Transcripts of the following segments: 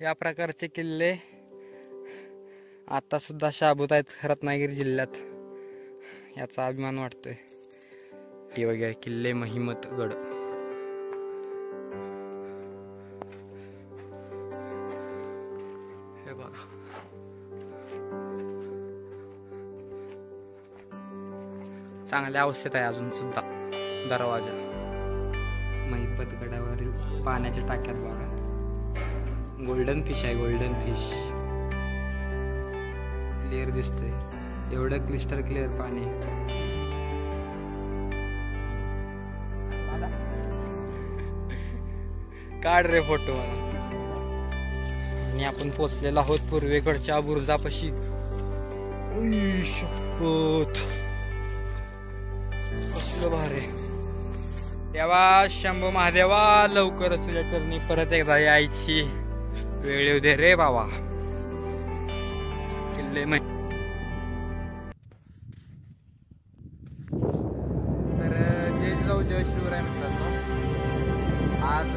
या प्रकारचे किल्ले आता सुद्धा शाबूत आहेत रत्नागिरी जिल्ह्यात, याचा अभिमान वाटतोय. ती वगैरे किल्ले महिमतगड. हे बघा, चांगल्या अवस्थेत आहे अजून सुद्धा दरवाजा. महिमतगडावरील पाण्याच्या टाक्यात बघा, गोल्डन फिश आहे, गोल्डन फिश. क्लिअर दिसतोय, एवढं क्लिस्टर क्लिअर पाणी. काढ रे फोटो मला. आणि आपण पोचलेलो आहोत पूर्वेकडच्या बुरुजापाशी. कसलं भारी. देवा शंभू महादेवा, लवकरच तुझ्या चरणी परत एकदा यायची वेळ येऊ दे रे बाबा. किल्ले तर जय जिजाऊ जय शिवराय मित्रांनो. आज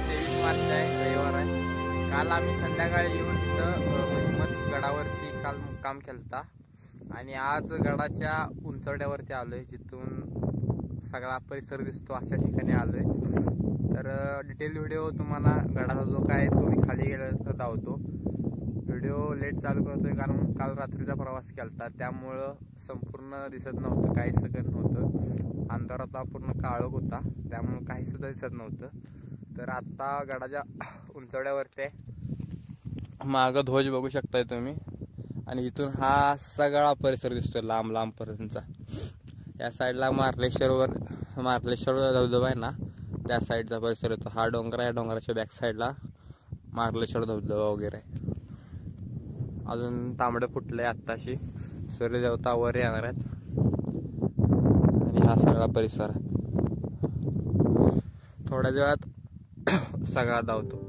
23 मार्च आहे, रविवार आहे. काल आम्ही संध्याकाळी येऊन इथं महिमतगडावरती काल मुक्काम केलता आणि आज गडाच्या उंचवड्यावरती आलोय, जिथून सगळा परिसर दिसतो अशा ठिकाणी आलोय. तर डिटेल व्हिडिओ तुम्हाला गडाचा जो काय तुम्ही खाली गेला तर दावतो. व्हिडिओ लेट चालू करतोय कारण काल रात्रीचा प्रवास केलता, त्यामुळं संपूर्ण दिसत नव्हतं, काही सगळं नव्हतं. अंधारातला पूर्ण काळोख होता, त्यामुळं काही सुद्धा दिसत नव्हतं. तर आता गडाच्या उंचवड्यावरती मागं ध्वज बघू शकताय तुम्ही, आणि इथून हा सगळा परिसर दिसतोय लांब लांब पर्यंतचा. या साईडला मार्लेश्वर धबधबा आहे ना, त्या साईडचा परिसर येतो. हा डोंगर आहे, डोंगराच्या बॅक साईडला मार्लेश्वर धबधबा वगैरे आहे. अजून तांबडं फुटलंय आत्ताशी, सूर्यदेवता वर येणार आहेत. आणि हा सगळा परिसर आहे. थोड्या वेळात सगळा धावतो.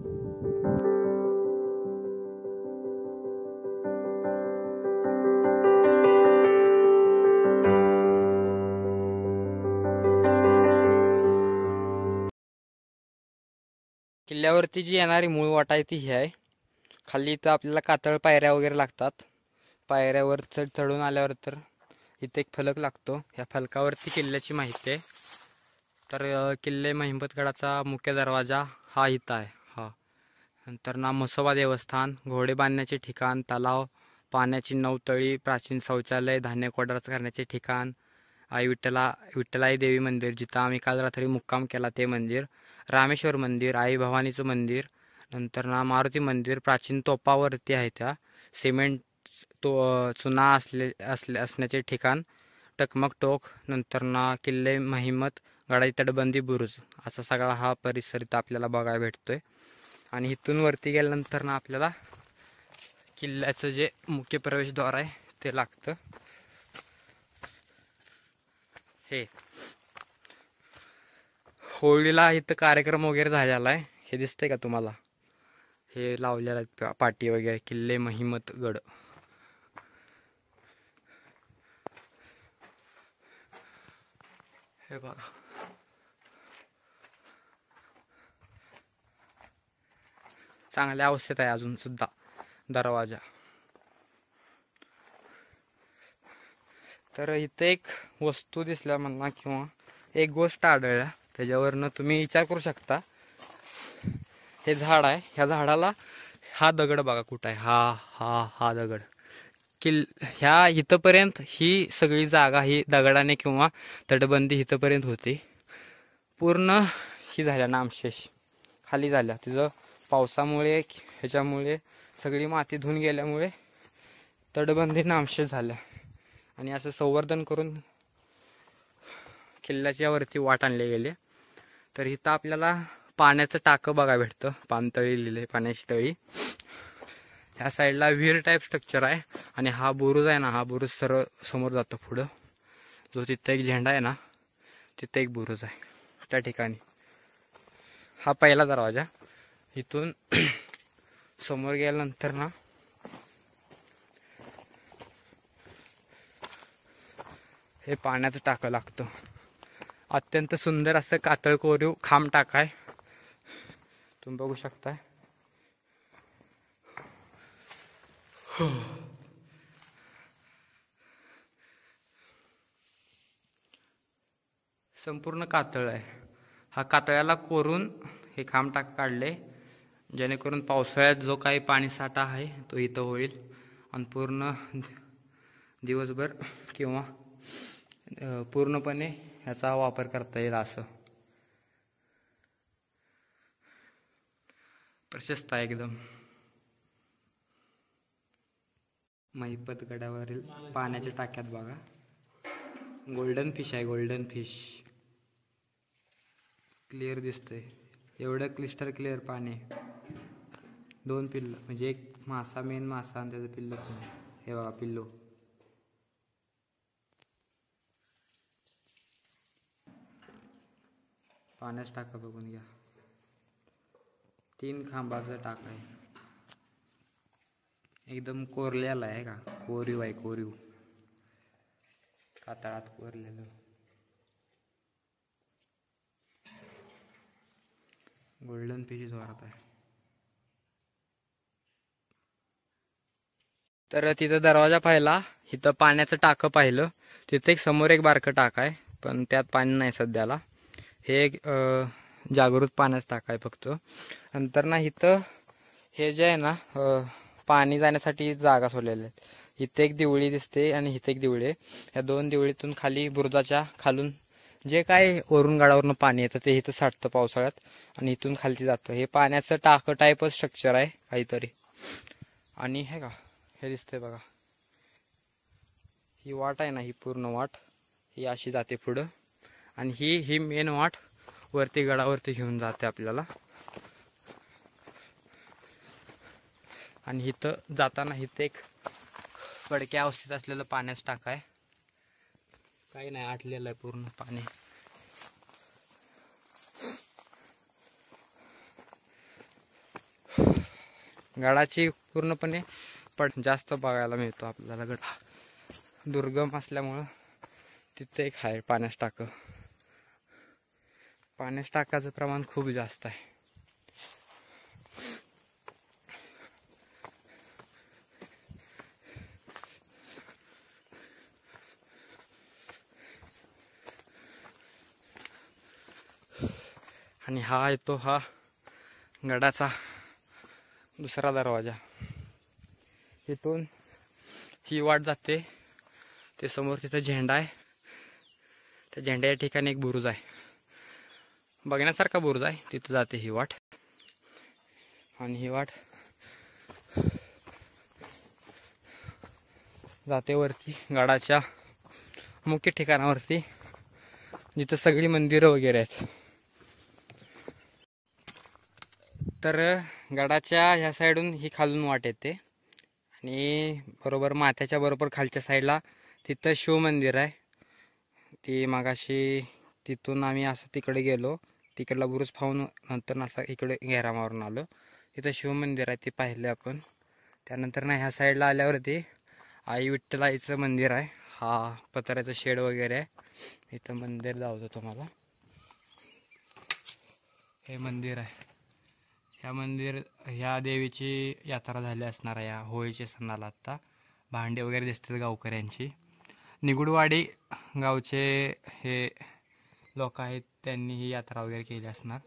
किल्ल्यावरती जी येणारी मूळ वाट आहे ती ही आहे. खाली इथं आपल्याला कातळ पायऱ्या वगैरे लागतात. पायऱ्यावर चढून आल्यावर तर इथे एक फलक लागतो. ह्या फलकावरती किल्ल्याची माहिती आहे. तर किल्ले महिमतगडाचा मुख्य दरवाजा हा इथं आहे. हा नंतर ना म्हसोबा देवस्थान, घोडे बांधण्याचे ठिकाण, तलाव, पाण्याची नवतळी, प्राचीन शौचालय, धान्य कोडाच करण्याचे ठिकाण, आई विठ्ठलाई देवी मंदिर जिथं आम्ही काल रात्री मुक्काम केला ते मंदिर, रामेश्वर मंदिर, आई भवानीचं मंदिर, नंतर ना मारुती मंदिर, प्राचीन तोपावरती आहे त्या, सिमेंट चुना असण्याचे ठिकाण, टकमक टोक, नंतर ना किल्ले महिमत, गडाची तटबंदी, बुरुज, असा सगळा हा परिसर इथं आपल्याला बघायला भेटतोय. आणि इथून वरती गेल्यानंतर ना आपल्याला किल्ल्याचं जे मुख्य प्रवेशद्वार आहे ते लागतं. हे होळीला इथं कार्यक्रम वगैरे झालेला आहे, हे दिसतंय का तुम्हाला, हे लावलेलं आहे पाटी वगैरे. किल्ले महिमतगड. हे बघा, चांगल्या अवस्थेत आहे अजून सुद्धा दरवाजा. तर इथे एक वस्तू दिसल्या म्हणा किंवा एक गोष्ट आढळल्या, त्याच्यावरनं तुम्ही विचार करू शकता. हे झाड आहे, ह्या झाडाला हा दगड बघा कुठं आहे, हा दगड. ह्या इथंपर्यंत ही सगळी जागा ही दगडाने किंवा तटबंदी इथंपर्यंत होती. पूर्ण ही झाल्या नामशेष खाली झाल्या. तिचं पावसामुळे ह्याच्यामुळे सगळी माती धुवून गेल्यामुळे तटबंदी नामशेष झाल्या. आणि असं संवर्धन करून किल्ल्याच्या वरती वाट आणले गेले. तर इथं आपल्याला पाण्याचं टाकं बघा भेटतं, पाणतळी लिहिले, पाण्याची तळी. ह्या साईडला विहीर टाईप स्ट्रक्चर आहे. आणि हा बुरुज आहे ना, हा बुरुज सरळ समोर जातो पुढं. जो तिथं एक झेंडा आहे ना, तिथं एक बुरुज आहे त्या ठिकाणी. हा पहिला दरवाजा. इथून समोर गेल्यानंतर ना हे पाण्याचं टाकं लागतं. अत्यंत सुंदर असं कातळ कोरीव खांब टाक आहे, तुम्ही बघू शकताय. संपूर्ण कातळ आहे. हा कातळ्याला कोरून हे खांब काढले, जेणेकरून पावसाळ्यात जो काही पाणी साठा आहे तो इथं होईल आणि पूर्ण दिवसभर किंवा पूर्णपणे ह्याचा वापर करता येईल. असं प्रशस्त आहे एकदम. महिपत गडावरील पाण्याच्या टाक्यात बघा, गोल्डन फिश आहे. गोल्डन फिश क्लिअर दिसतंय, एवढं क्लिस्टर क्लिअर पाणी. 2 पिल्ल, म्हणजे एक मासा, मेन मासा आणि त्याचं पिल्ल पण. हे बघा पिल्लू. पाण्याच टाका बघून घ्या. 3 खांबाचा टाका आहे, एकदम कोरलेला आहे का. कोरीव आहे, कोरीव. कातळात कोरलेलं. गोल्डन फिश जोरात आहे. तर तिथं दरवाजा पाहिला, इथं पाण्याचं टाकं पाहिलं. तिथं समोर एक बारकं टाक आहे, पण त्यात पाणी नाही सध्याला. हे एक जागृत पाण्याचं टाक आहे फक्त. नंतर ना इथं हे जे आहे ना, पाणी जाण्यासाठी जागा सोडलेल्या आहेत. इथे एक दिवळी दिसते आणि इथे एक दिवळी आहे. या 2 दिवळीतून खाली बुरुजाच्या खालून जे काय वरून गडावरून पाणी येतं ते इथं साठतं पावसाळ्यात आणि इथून खालती जातं. हे पाण्याचं टाकं टाईपच स्ट्रक्चर आहे काहीतरी. आणि हे का, हे दिसतंय बघा, ही वाट आहे ना, ही पूर्ण वाट ही अशी जाते पुढं आणि ही मेन वाट वरती गडावरती घेऊन जाते आपल्याला. आणि इथं जाताना इथं एक पडक्या अवस्थेत असलेलं पाण्याचं टाक आहे. काही नाही, आटलेलं आहे पूर्ण पाणी. गडाची पूर्णपणे जास्त बघायला मिळतो आपल्याला. गड दुर्गम असल्यामुळं तिथे एक आहे पाण्याचं टाकं. पाण्याच्या टाकाचं प्रमाण खूप जास्त आहे. आणि हा येतो हा गडाचा दुसरा दरवाजा. इथून ही वाट जाते, ते समोर तिथं झेंडा आहे. त्या झेंड्याच्या ठिकाणी एक बुरुज आहे, बघण्यासारखा बुरुज आहे. तिथं जाते ही वाट. आणि ही वाट जाते वरती गडाच्या मुख्य ठिकाणावरती, जिथं सगळी मंदिरं वगैरे आहेत. तर गडाच्या ह्या साईडून ही खालून वाट येते आणि बरोबर माथ्याच्या बरोबर खालच्या साईडला तिथं शिव मंदिर आहे. ती मागाशी तिथून आम्ही असं तिकडे गेलो, तिकडला बुरुज पाहून नंतर असं इकडे घेरा मारून आलो. इथं शिव मंदिर आहे, ते पाहिले आपण. त्यानंतर ना ह्या साईडला आल्यावरती आई विठ्ठलाईचं मंदिर आहे. हा पत्र्याचं शेड वगैरे आहे. इथं मंदिर दाखवतो तुम्हाला. हे मंदिर आहे. ह्या देवीची यात्रा झाली असणार आहे या होळीच्या सणाला. आत्ता भांडे वगैरे दिसतात गावकऱ्यांची. निगुडवाडी गावचे हे लोक आहेत, त्यांनी ही यात्रा वगैरे केली असणार.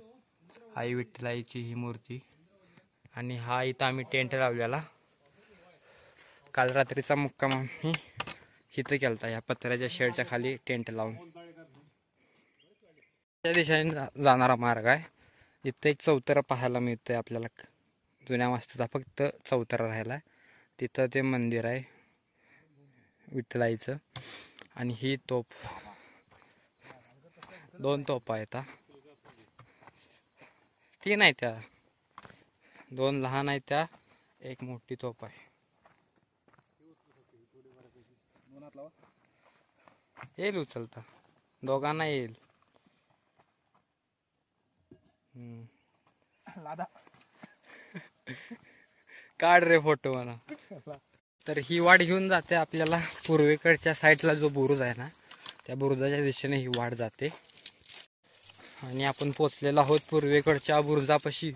आई विठ्ठलाईची ही मूर्ती. आणि हा इथं आम्ही टेंट लावलेला. काल रात्रीचा मुक्काम आम्ही इथं केलता, या पत्र्याच्या शेडच्या खाली टेंट लावून. त्या दिशेने जाणारा मार्ग आहे. इथं एक चौतरा पाहायला मिळतंय आपल्याला, जुन्या वास्तूचा फक्त चौतरा राहिला. तिथं ते मंदिर आहे विठ्ठलाईचं. आणि ही तोफ, 2 तोफा आहेत. 3 आहेत त्या, 2 लहान आहेत त्या, एक मोठी तोफ आहे. येईल उचलता, दोघांना येईल. काढ रे फोटो म्हणा. तर ही वाट घेऊन जाते आपल्याला पूर्वेकडच्या साईडला जो बुरुज आहे ना, त्या बुरुजाच्या दिशेने ही वाट जाते. आणि आपण पोचलेलो आहोत पूर्वेकडच्या बुरुजापाशी.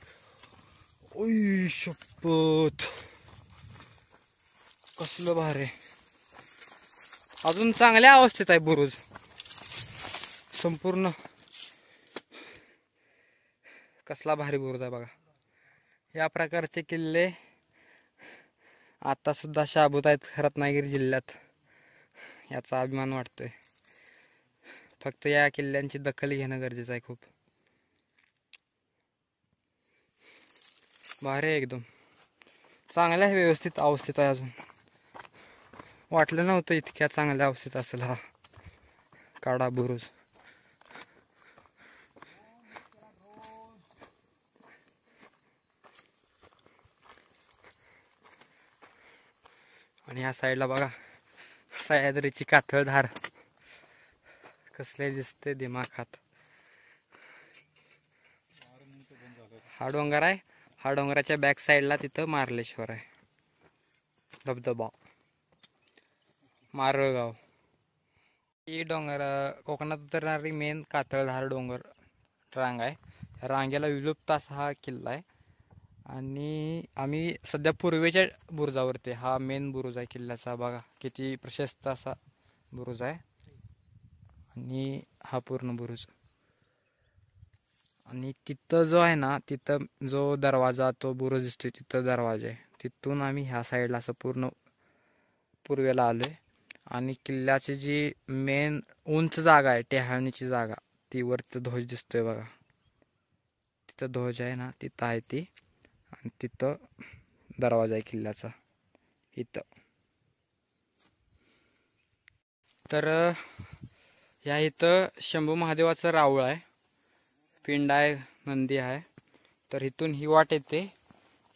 ओय शपथ, कसलं भारी अजून चांगल्या अवस्थेत आहे बुरुज संपूर्ण. कसला भारी बुरुज आहे बघा. या प्रकारचे किल्ले आता सुद्धा शाबूत आहेत रत्नागिरी जिल्ह्यात. याचा अभिमान वाटतोय. फक्त या किल्ल्यांची दखल घेणं गरजेचं आहे. खूप भारी आहे एकदम. चांगल्या व्यवस्थित अवस्थेत आहे. अजून वाटलं नव्हतं इतक्या चांगल्या अवस्थेत असेल हा काडा बुरुज. आणि या साईडला बघा सह्याद्रीची कातळधार कसले दिसते दिमाखात. हा डोंगर आहे. हा डोंगराच्या बॅक साईडला तिथं मार्लेश्वर आहे. धबधबा मारळगाव. ही डोंगर कोकणात उतरणारी मेन कातळधार डोंगर रांग आहे. रांगेला विलुप्त असा हा किल्ला आहे. आणि आम्ही सध्या पूर्वेच्या बुरुजावरती. हा मेन बुरुज आहे किल्ल्याचा. बघा किती प्रशस्त असा बुरुज आहे. आणि हा पूर्ण बुरुज. आणि तिथं जो आहे ना, तिथं जो दरवाजा तो बुरुज दिसतोय तिथं दरवाजा आहे. तिथून आम्ही ह्या साईडला असं पूर्ण पूर्वेला आलोय. आणि किल्ल्याची जी मेन उंच जागा आहे टेहाळणीची जागा ती वरती ध्वज दिसतोय बघा. तिथं ध्वज आहे ना, तिथं आहे ती. आणि तिथं दरवाजा आहे किल्ल्याचा इथं. तर ह्या इथं शंभू महादेवाचं राऊळ आहे. पिंड आहे. नंदी आहे. तर इथून ही वाट येते.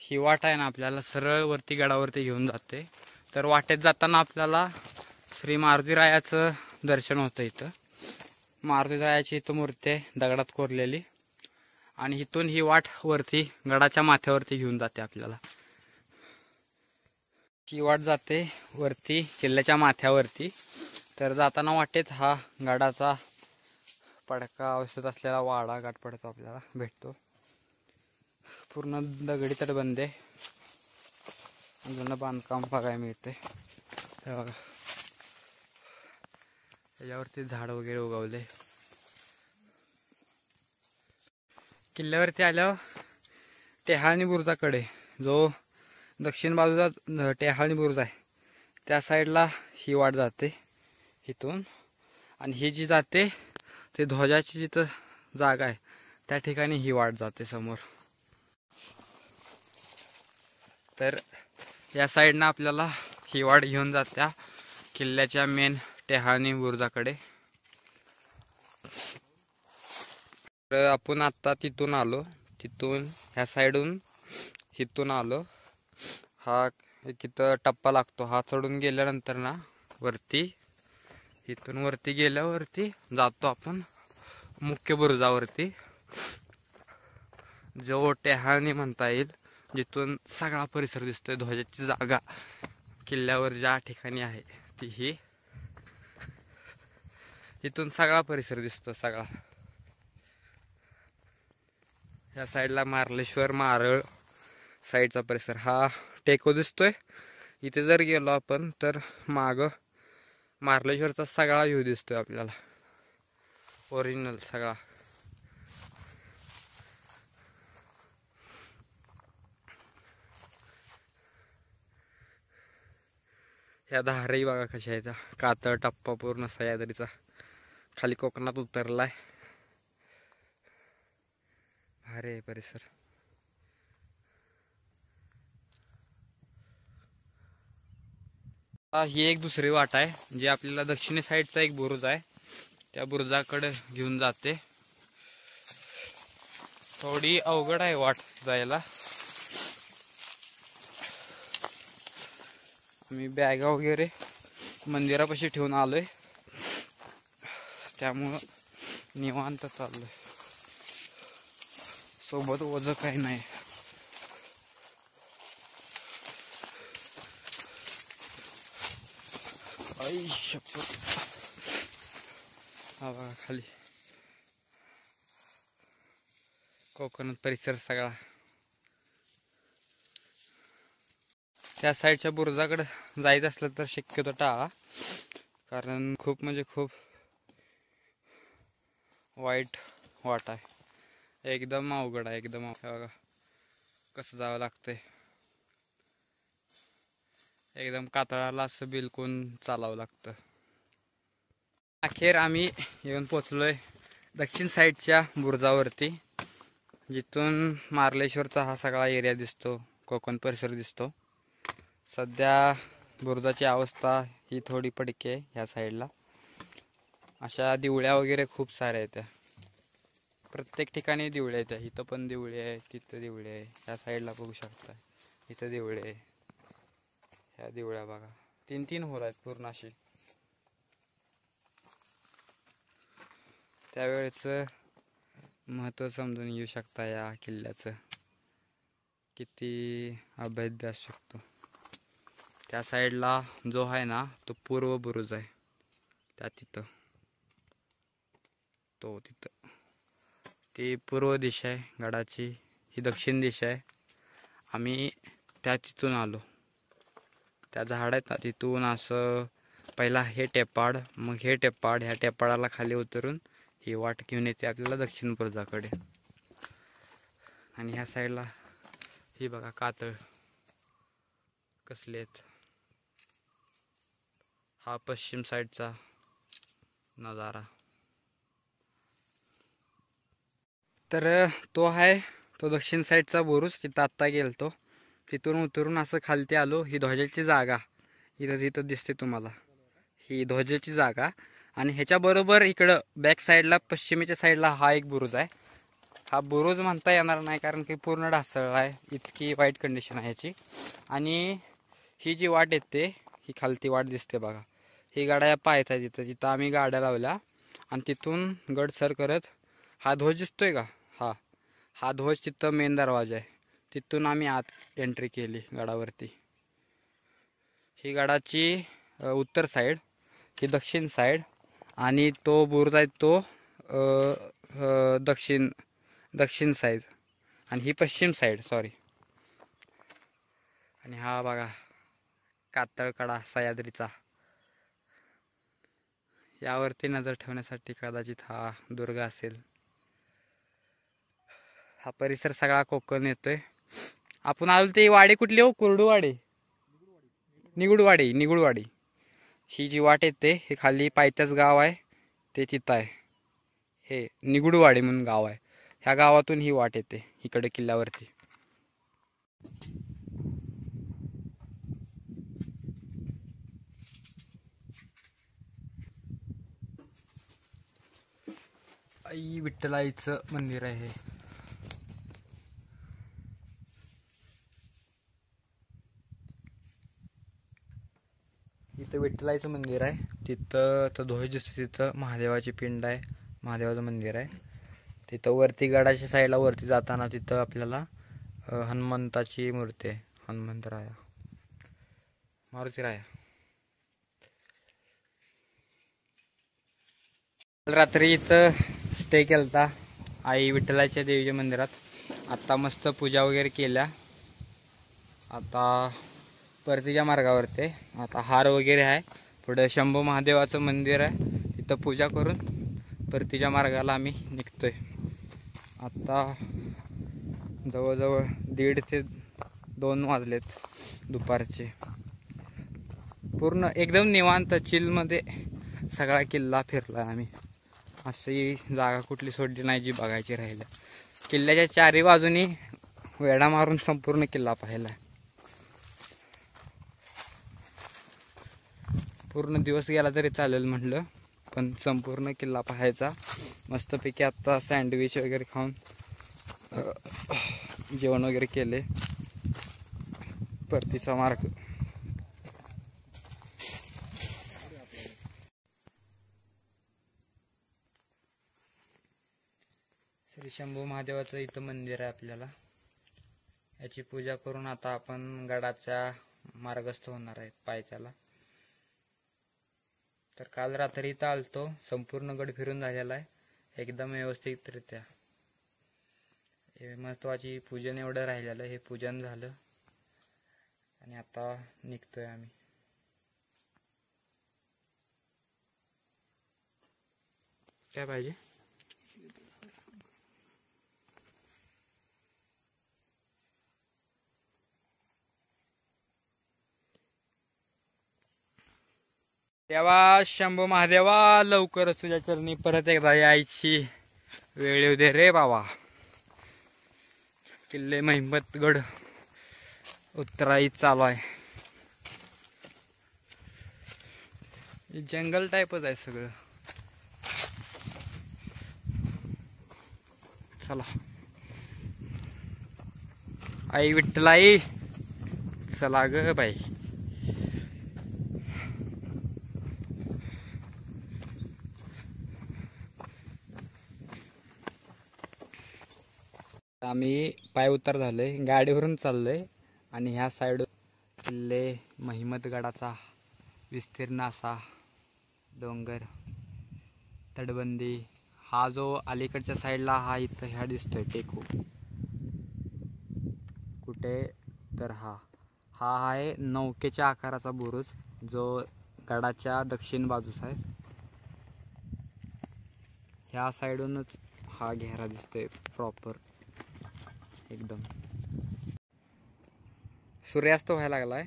ही वाट आहे ना आपल्याला सरळ वरती गडावरती घेऊन जाते. तर वाटेत जाताना आपल्याला श्री मारुतीरायाचं दर्शन होतं. इथं मारुतीरायाची इथं मूर्ती आहे दगडात कोरलेली. आणि इथून ही वाट वरती गडाच्या माथ्यावरती घेऊन जाते आपल्याला. ही वाट जाते वरती किल्ल्याच्या माथ्यावरती. तर जाताना वाटेत हा गडाचा पडका अवस्थेत असलेला वाडा गाठ पडतो आपल्याला भेटतो. पूर्ण दगडी तटबंदी आहे. जुनं बांधकाम बघायला मिळते. हे बघा त्याच्यावरती झाड वगैरे उगवले. किल्ल्यावरती आल्यावर टेहाळणी बुरुजाकडे जो दक्षिण बाजूचा टेहाळणी बुरुज आहे त्या साईडला ही वाट जाते इथून. आणि ही जी जाते ते ध्वजाची जिथं जागा आहे त्या ठिकाणी ही वाट जाते समोर. तर या साईडनं आपल्याला ही वाट घेऊन जात्या किल्ल्याच्या मेन टेहाळणी बुरुजाकडे. तर आपण आत्ता तिथून आलो. तिथून ह्या साईडून इथून आलो. हा एक इथं टप्पा लागतो. हा चढून गेल्यानंतर ना वरती इथून वरती गेल्यावरती जातो आपण मुख्य बुरुजावरती. जो टेहाळणी म्हणता येईल. जिथून सगळा परिसर दिसतोय. ध्वजाची जागा किल्ल्यावर ज्या ठिकाणी आहे ती ही. इथून सगळा परिसर दिसतो सगळा. या साईडला मार्लेश्वर मारळ साईडचा परिसर हा टेको दिसतोय. इथे जर गेलो आपण तर माग मार्लेश्वरचा सगळा व्ह्यू दिसतोय आपल्याला ओरिजिनल सगळा. ह्या धारही बघा कशा आहेत. कातळ टप्पा पूर्ण सह्याद्रीचा खाली कोकणात उतरलाय. भारी आहे परिसर. ही एक दुसरी वाट आहे जी आपल्याला दक्षिणी साईडचा एक बुरुज आहे त्या बुरुजाकडे घेऊन जाते. थोडी अवघड आहे वाट जायला. मी बॅगा वगैरे मंदिरापाशी ठेवून आलोय त्यामुळं निवांत चाललोय. सोबत वजन काही नाही. आई शपथ. हा बघा खाली कोकणात परिसर सगळा. त्या साईडच्या बुरुजाकडे जायचं असलं तर शक्यतो टाळा, कारण खूप म्हणजे खूप वाईट वाट आहे. एकदम अवघड आहे, एकदम बघा कसं जावं लागतंय. एकदम कातळाला असं बिलकुल चालावं लागतं. अखेर आम्ही येऊन पोचलोय दक्षिण साईडच्या बुरुजावरती, जिथून मार्लेश्वरचा हा सगळा एरिया दिसतो, कोकण परिसर दिसतो. सध्या बुरुजाची अवस्था ही थोडी पडकी आहे. ह्या साईडला अशा दिवळ्या वगैरे खूप साऱ्या आहेत. प्रत्येक ठिकाणी दिवळे आहेत. इथं पण दिवळे आहे, तिथं दिवळे आहे. ह्या साईडला बघू शकता, इथं दिवळे आहे. ह्या दिवळ्या बघा, 3-3 होल आहेत पूर्ण अशी. त्यावेळेचं महत्त्व समजून घेऊ शकता या किल्ल्याचं, किती अभेद्य असू शकतो. त्या साईडला जो आहे ना तो पूर्व बुरुज आहे, त्या तिथं तो तिथं ती पूर्व दिशा आहे गडाची, ही दक्षिण दिशा आहे. आम्ही त्या तिथून आलो, त्या झाड आहेत ना तिथून असं पहिला हे टेपाड, मग हे टेपाड, ह्या टेपाडाला खाली उतरून ही वाट घेऊन येते आपल्याला दक्षिण बुरुजाकडे. आणि ह्या साईडला ही बघा कातळ कसले आहेत. हा पश्चिम साईडचा नजारा. तर तो आहे तो दक्षिण साईडचा बुरुज, तिथं आत्ता गेलतो. तिथून उतरून असं खालती आलो. ही ध्वजाची जागा इथं तिथं दिसते तुम्हाला, ही ध्वजाची जागा. आणि ह्याच्या बरोबर इकडं बॅक साईडला पश्चिमेच्या साईडला हा एक बुरुज आहे. हा बुरुज म्हणता येणार नाही, कारण की पूर्ण ढासळ आहे, इतकी वाईट कंडिशन आहे ह्याची. आणि ही जी वाट येते, ही खालती वाट दिसते बघा, ही गाड्या पाहायचा तिथं तिथं आम्ही गाड्या लावल्या. आणि तिथून गड सर करत हा ध्वज दिसतोय का, हा ध्वज तिथं मेन दरवाजा आहे, तिथून आम्ही आत एंट्री केली गडावरती. ही गडाची उत्तर साईड, ही दक्षिण साईड, आणि तो बुरुज आहे तो दक्षिण साईड, आणि ही पश्चिम साईड, सॉरी. आणि हा बघा कातळकडा सह्याद्रीचा, यावरती नजर ठेवण्यासाठी कदाचित हा दुर्ग असेल. हा परिसर सगळा कोकण येतोय. आपण आलो ती वाडी कुठली हो, कुर्डुवाडी, निगुडवाडी. ही जी वाट येते हे खाली पायथ्याच गाव आहे, ते तिथं आहे. हे निगुडवाडी म्हणून गाव आहे, ह्या गावातून ही वाट येते इकडे किल्ल्यावरती. आई विठ्ठलाईचं मंदिर आहे हे. इथं विठ्ठलाईचं मंदिर आहे, तिथं तो ध्वज दिसतो, तिथं महादेवाची पिंड आहे, महादेवाचं मंदिर आहे. तिथं वरती गडाच्या साईडला वरती जाताना तिथं आपल्याला हनुमंताची मूर्ती आहे, हनुमंतराया, मारुतीराया. रात्री इथं स्टे केलता आई विठ्ठलाच्या देवीच्या मंदिरात. आत्ता मस्त पूजा वगैरे केल्या. आता परतीच्या मार्गावरती, आता हार वगैरे आहे, पुढे शंभू महादेवाचं मंदिर आहे, तिथं पूजा करून परतीच्या मार्गाला आम्ही निघतोय. आता जवळजवळ 1:30 ते 2 वाजलेत दुपारचे. पूर्ण एकदम निवांत चिलमध्ये सगळा किल्ला फिरला आम्ही. अशी जागा कुठली सोडली नाही जी बघायची राहिल्या. किल्ल्याच्या चारी बाजूनी वेढा मारून संपूर्ण किल्ला पाहिला. पूर्ण दिवस गेला तरी चालेल म्हटलं, पण संपूर्ण किल्ला पाहायचा. मस्तपैकी आत्ता सँडविच वगैरे खाऊन जेवण वगैरे केले. परतीचा मार्ग. श्री शंभू महादेवाचं इथं मंदिर आहे आपल्याला. याची पूजा करून आता आपण गडाच्या मार्गस्थ होणार आहे पायथ्याला. तर काल रात्री इथं आलतो, संपूर्ण गड फिरून झालेला आहे एकदम व्यवस्थितरित्या. महत्वाची पूजन एवढं राहिलेलं, हे पूजन झालं. आणि आता निघतोय आम्ही. काय पाहिजे? देवा शंभू महादेवा, लवकरच तुझ्या चरणी परत एकदा यायची वेळ येऊ दे रे बाबा. किल्ले महिमतगड उतराई चालू आहे. जंगल टाईपच आहे सगळं. चला आई विठ्ठलाई, चला ग बाई. आम्ही पाय उतार झालोय, गाडीवरून चाललोय आणि ह्या साईड किल्ले महिमतगडाचा विस्तीर्ण असा डोंगर तटबंदी. हा जो अलीकडच्या साईडला हा इथं ह्या दिसतोय टेकू कुठे तर हा आहे नौकेच्या आकाराचा बुरुज जो गडाच्या दक्षिण बाजूस आहे. ह्या साईडूनच हा घेरा दिसतोय प्रॉपर एकदम. सूर्यास्त व्हायला लागलाय.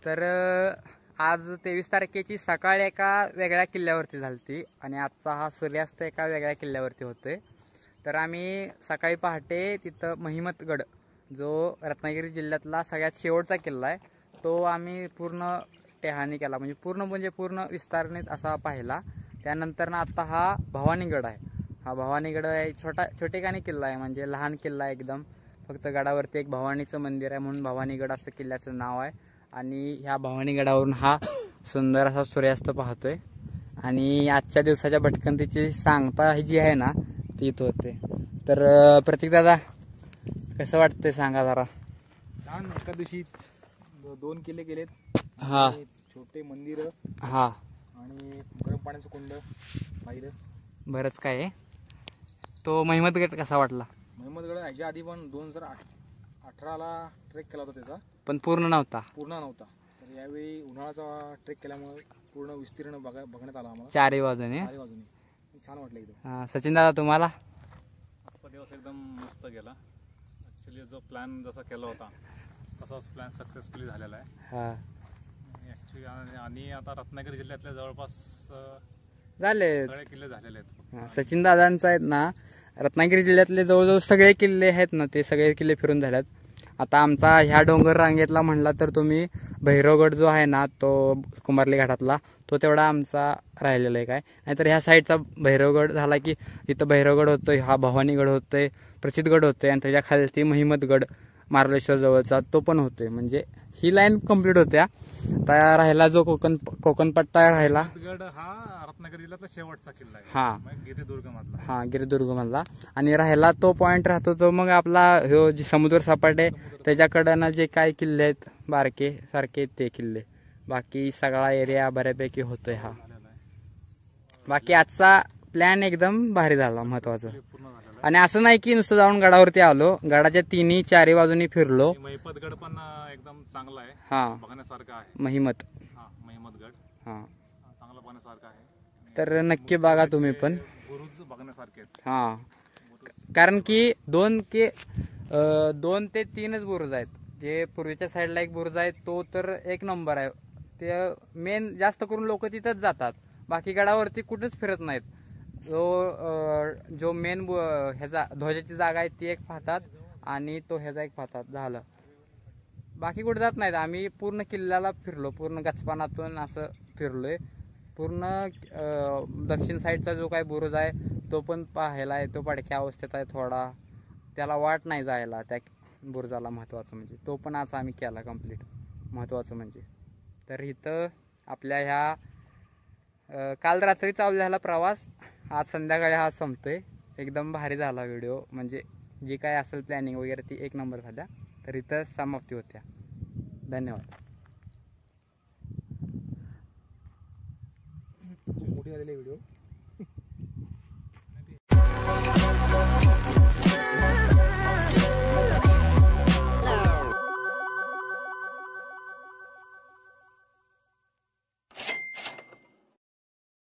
तर आज 23 तारखेची सकाळ एका वेगळ्या किल्ल्यावरती झालती आणि आजचा हा सूर्यास्त एका वेगळ्या किल्ल्यावरती होतोय. तर आम्ही सकाळी पहाटे तिथं महिमतगड जो रत्नागिरी जिल्ह्यातला सगळ्यात शेवटचा किल्ला आहे तो आम्ही पूर्ण टेहानी केला, म्हणजे पूर्ण विस्तारणीत असा पाहिला. त्यानंतर ना आता हा भवानीगड आहे. हा भवानीगड आहे छोटेखानी किल्ला आहे, म्हणजे लहान किल्ला आहे एकदम. फक्त गडावरती एक भवानीचं मंदिर आहे म्हणून भवानीगड असं किल्ल्याचं नाव आहे. आणि ह्या भवानीगडावरून हा सुंदर असा सूर्यास्त पाहतोय. आणि आजच्या दिवसाच्या भटकंतीची सांगता ही जी आहे ना ती इथं होते. तर प्रतीक दादा कसं वाटतंय सांगा जरा. छान. एका दिवशी 2 किल्ले गेलेत. हा, छोटे मंदिर हा आणि गरम पाण्याचं कुंड पाहिलं. बरंच काय आहे. तो महिमतगड कसा वाटला? महिमतगड ह्याच्या आधी पण 2018ला ट्रेक केला होता त्याचा, पण पूर्ण नव्हता. तर यावेळी उन्हाळ्याचा ट्रेक केल्यामुळे पूर्ण विस्तीर्ण बघण्यात आला आम्हाला चारही बाजूने. छान वाटलं एकदम. सचिन दादा तुम्हाला? आजचा दिवस एकदम मस्त गेला. ॲक्च्युली जो प्लॅन जसा केला होता तसाच प्लॅन सक्सेसफुली झालेला आहे. ॲक्च्युली आणि आता रत्नागिरी जिल्ह्यातल्या जवळपास झाले सगळे किल्ले झालेले आहेत. सचिन दादांचा आहेत ना रत्नागिरी जिल्ह्यातले जवळजवळ सगळे किल्ले आहेत ना ते सगळे किल्ले फिरून झाल्यात. आता आमचा ह्या डोंगर रांगेतला म्हणला तर तुम्ही भैरवगड जो आहे ना तो कुंभारली घाटातला तो तेवढा आमचा राहिलेला आहे. काय नाहीतर ह्या साईडचा भैरवगड झाला की इथं भैरवगड होतोय, हा भवानीगड होतोय, प्रचितगड होतोय आणि त्याच्या खालती महिमतगड मार्लेश्वर जवळचा तो पण होतोय. म्हणजे ही लाईन कंप्लीट होत्या. आता राहिला जो कोकण पट्टा राहिला. गड हा रत्नागिरी जिल्ह्यातला शेवटचा किल्ला आहे. हा गिरिदुर्ग मधला. हा गिरिदुर्ग मधला. आणि राहिला तो पॉइंट राहतो तो मग आपला ह्यो जे समुद्र सपाटे त्याच्याकडनं जे काय किल्ले आहेत बारके सारखे ते किल्ले. बाकी सगळा एरिया बऱ्यापैकी होतोय हा. बाकी आजचा प्लॅन एकदम भारी झाला, महत्वाचं. आणि असं नाही की नुसतं जाऊन गडावरती आलो, गडाच्या 3-4 बाजूनी फिरलो. महिमतगड पण एकदम चांगला आहे. हा बघण्यासारखा आहे. महिमतगड हा चांगला बघण्यासारखा आहे. तर नक्की बघा तुम्ही पण. बुरुज बघण्यासारखे आहेत. हा, कारण की 2 ते 3च बुरुज आहेत. जे पूर्वीच्या साईडला एक बुरुज आहे तो तर 1 नंबर आहे. ते मेन जास्त करून लोक तिथंच जातात, बाकी गडावरती कुठेच फिरत नाहीत. जो मेन ह्याचा ध्वजाची जागा आहे ती एक पाहतात आणि तो ह्याचा एक पाहतात, झालं. बाकी कुठे जात नाहीत. आम्ही पूर्ण किल्ल्याला फिरलो, पूर्ण गचपानातून असं फिरलोय. पूर्ण दक्षिण साईडचा जो काय बुरुज आहे तो पण पाहायला आहे. तो पडक्या अवस्थेत आहे थोडा, त्याला वाट नाही जायला त्या बुरुजाला. महत्वाचं म्हणजे तो पण असं आम्ही केला कंप्लीट, महत्वाचं म्हणजे. तर इथं आपल्या ह्या काल रात्री चालू झाला प्रवास, आज संध्याकाळी हा संपतोय. एकदम भारी झाला व्हिडिओ, म्हणजे जी काय असेल प्लॅनिंग वगैरे ती 1 नंबर झाल्या. तर इथं समाप्ती होत्या. धन्यवाद. मोठी झालेली व्हिडिओ.